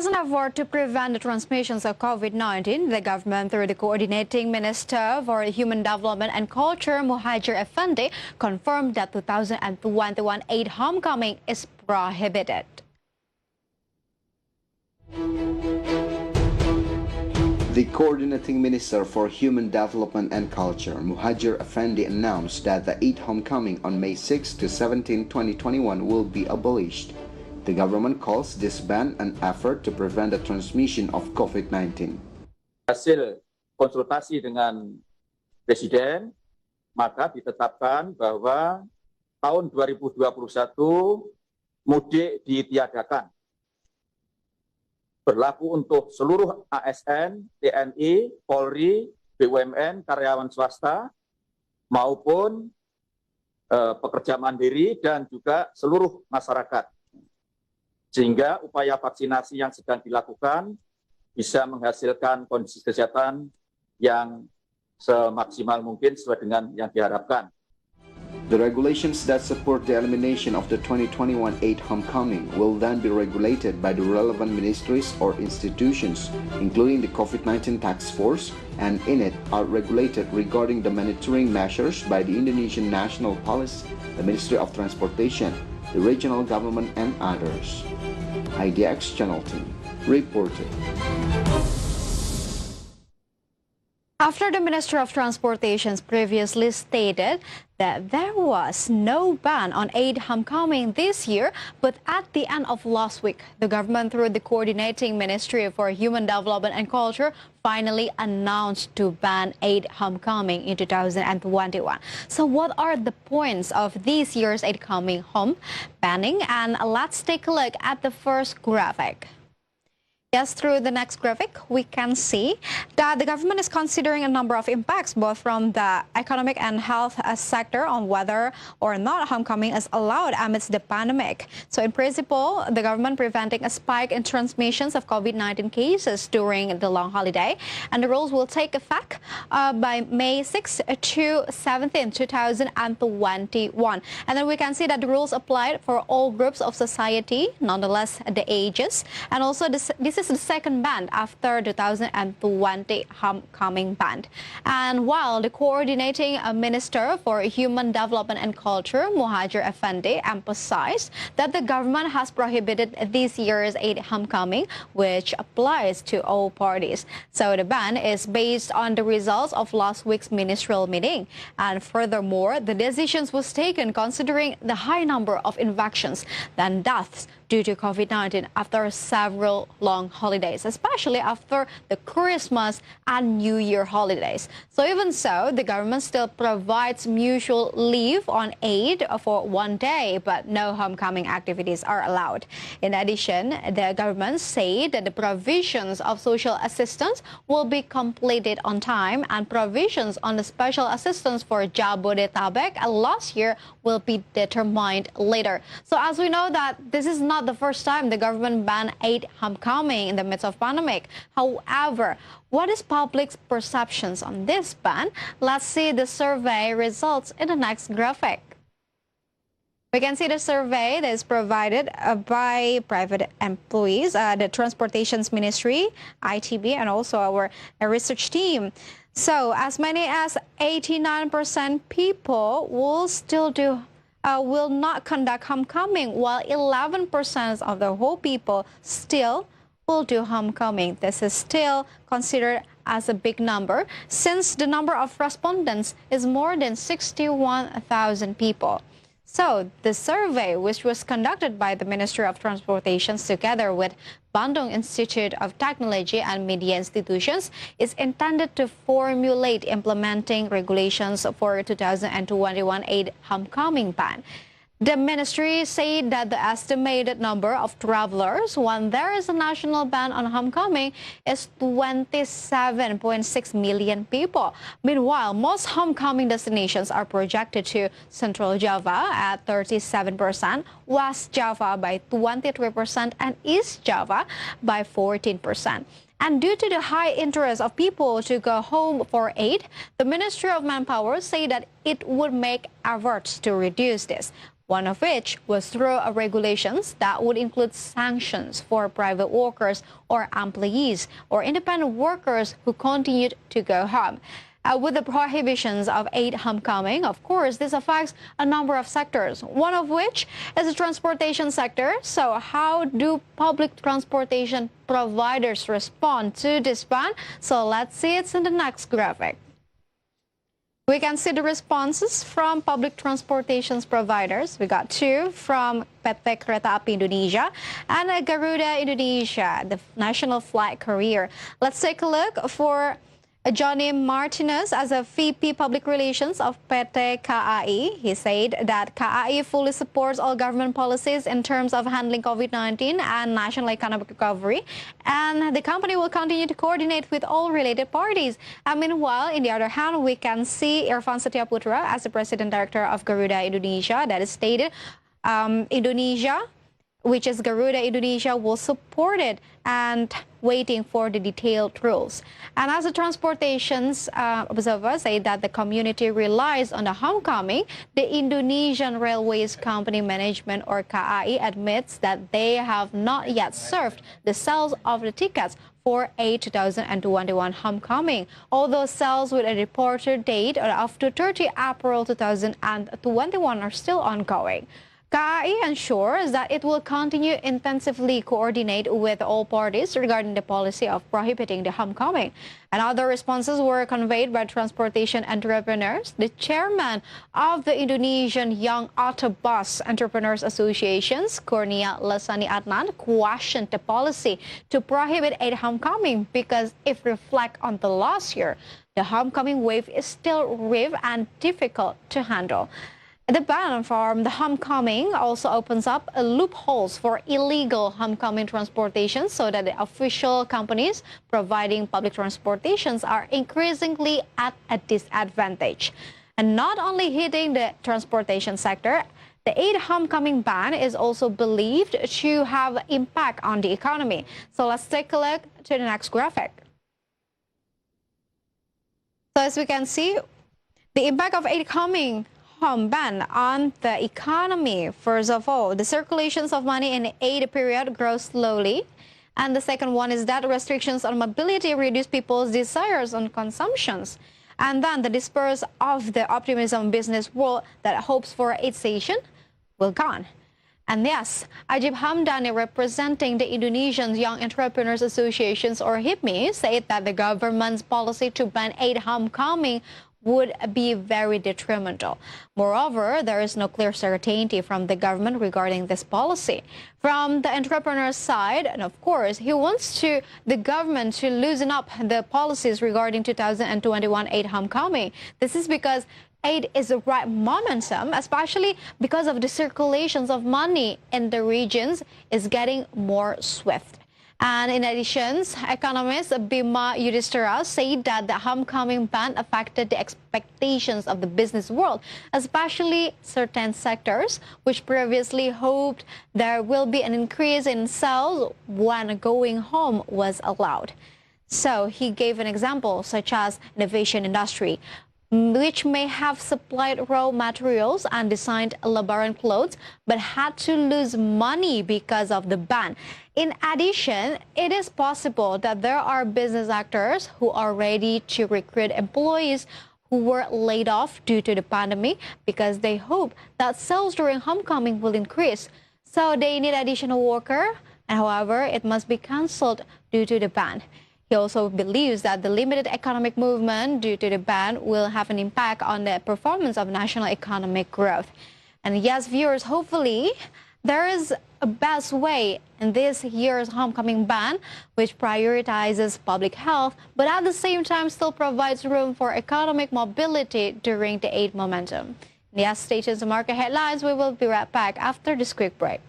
As an effort to prevent the transmissions of COVID-19, the government, through the coordinating Minister for Human Development and Culture, Fajar Wayong, confirmed that 2021 Eid homecoming is prohibited. The Coordinating Minister for Human Development and Culture, Fajar Wayong, announced that the Eid homecoming on May 6 to 17, 2021 will be abolished. The government calls this ban an effort to prevent the transmission of COVID-19. Hasil konsultasi dengan Presiden, maka ditetapkan bahwa tahun 2021 mudik ditiadakan. Berlaku untuk seluruh ASN, TNI, Polri, BUMN, karyawan swasta, maupun pekerja mandiri dan juga seluruh masyarakat. Sehingga upaya vaksinasi yang sedang dilakukan bisa menghasilkan kondisi kesehatan yang semaksimal mungkin sesuai dengan yang diharapkan. The regulations that support the elimination of the 2021 Eid homecoming will then be regulated by the relevant ministries or institutions, including the COVID-19 task force, and in it are regulated regarding the monitoring measures by the Indonesian National Police, the Ministry of Transportation, the regional government, and others. IDX Channel team reported. After the Minister of Transportation previously stated that there was no ban on Eid homecoming this year, but at the end of last week, the government, through the Coordinating Ministry for Human Development and Culture, finally announced to ban Eid homecoming in 2021. So what are the points of this year's Eid coming home banning? And let's take a look at the first graphic. Yes, through the next graphic, we can see that the government is considering a number of impacts, both from the economic and health sector, on whether or not homecoming is allowed amidst the pandemic. So in principle, the government preventing a spike in transmissions of COVID-19 cases during the long holiday, and the rules will take effect by May 6 to 17, 2021. And then we can see that the rules applied for all groups of society, nonetheless the ages, and also this is the second ban after 2020 homecoming ban. And while the Coordinating Minister for Human Development and Culture, Fajar Wayong, emphasized that the government has prohibited this year's Eid homecoming, which applies to all parties. So the ban is based on the results of last week's ministerial meeting. And furthermore, the decision was taken considering the high number of infections and deaths due to COVID-19 after several long holidays, especially after the Christmas and New Year holidays. So even so, the government still provides mutual leave on Eid for 1 day, but no homecoming activities are allowed. In addition, the government said that the provisions of social assistance will be completed on time, and provisions on the special assistance for Jabodetabek last year will be determined later. So as we know that this is not the first time the government banned Eid homecoming in the midst of pandemic. However, what is public's perceptions on this ban? Let's see the survey results in the next graphic. We can see the survey that is provided by private employees, the Transportations Ministry, ITB, and also our research team. So as many as 89% people will not conduct homecoming, while 11% of the whole people still will do homecoming. This is still considered as a big number, since the number of respondents is more than 61,000 people. So the survey, which was conducted by the Ministry of Transportation together with Bandung Institute of Technology and Media Institutions, is intended to formulate implementing regulations for 2021 Eid homecoming ban. The ministry said that the estimated number of travelers when there is a national ban on homecoming is 27.6 million people. Meanwhile, most homecoming destinations are projected to Central Java at 37%, West Java by 23%, and East Java by 14%. And due to the high interest of people to go home for Eid, the Ministry of Manpower said that it would make efforts to reduce this. one of which was through regulations that would include sanctions for private workers or employees or independent workers who continued to go home. With the prohibitions of 8 homecoming, of course, this affects a number of sectors, one of which is the transportation sector. So how do public transportation providers respond to this ban? So let's see it in the next graphic. We can see the responses from public transportation providers. We got 2 from PT Kereta Api Indonesia and Garuda Indonesia, the national flight carrier. Let's take a look for Johnny Martinez as a VP Public Relations of PT KAI. He said that KAI fully supports all government policies in terms of handling COVID-19 and national economic recovery, and the company will continue to coordinate with all related parties. And meanwhile, in the other hand, we can see Irfan Setiaputra as the President Director of Garuda Indonesia that is stated Indonesia, which is Garuda Indonesia, will support it and waiting for the detailed rules. And as the transportation's observer say that the community relies on the homecoming, the Indonesian Railways Company Management or KAI admits that they have not yet served the sales of the tickets for a 2021 homecoming, although sales with a reported date of 30 April 2021 are still ongoing. KAI ensures that it will continue intensively coordinate with all parties regarding the policy of prohibiting the homecoming. And other responses were conveyed by transportation entrepreneurs. The chairman of the Indonesian Young Auto Bus Entrepreneurs Associations, Kurnia Lesani Adnan, questioned the policy to prohibit 8 homecoming because if reflect on the last year, the homecoming wave is still rife and difficult to handle. The ban from the homecoming also opens up loopholes for illegal homecoming transportation so that the official companies providing public transportations are increasingly at a disadvantage. And not only hitting the transportation sector, the 8 homecoming ban is also believed to have impact on the economy. So let's take a look to the next graphic. So as we can see, the impact of 8 homecoming ban on the economy. First of all, the circulations of money in the 8 period grows slowly. And the second one is that restrictions on mobility reduce people's desires on consumptions. And then the disperse of the optimism business world that hopes for its station will gone. And yes, Ajib Hamdani, representing the Indonesian Young Entrepreneurs Associations or HIPMI, said that the government's policy to ban 8 homecoming would be very detrimental. Moreover, there is no clear certainty from the government regarding this policy. From the entrepreneur's side, and of course, he wants the government to loosen up the policies regarding 2021 8 homecoming. This is because 8 is the right momentum, especially because of the circulations of money in the regions is getting more swift. And in addition, economist Bima Yudhistira said that the homecoming ban affected the expectations of the business world, especially certain sectors, which previously hoped there will be an increase in sales when going home was allowed. So he gave an example, such as innovation industry, which may have supplied raw materials and designed Lebaran clothes, but had to lose money because of the ban. In addition, it is possible that there are business actors who are ready to recruit employees who were laid off due to the pandemic because they hope that sales during homecoming will increase. So they need additional worker, and however, it must be cancelled due to the ban. He also believes that the limited economic movement due to the ban will have an impact on the performance of national economic growth. And yes, viewers, hopefully there is a best way in this year's homecoming ban, which prioritizes public health, but at the same time still provides room for economic mobility during the 8 momentum. Yes, stay tuned to market headlines. We will be right back after this quick break.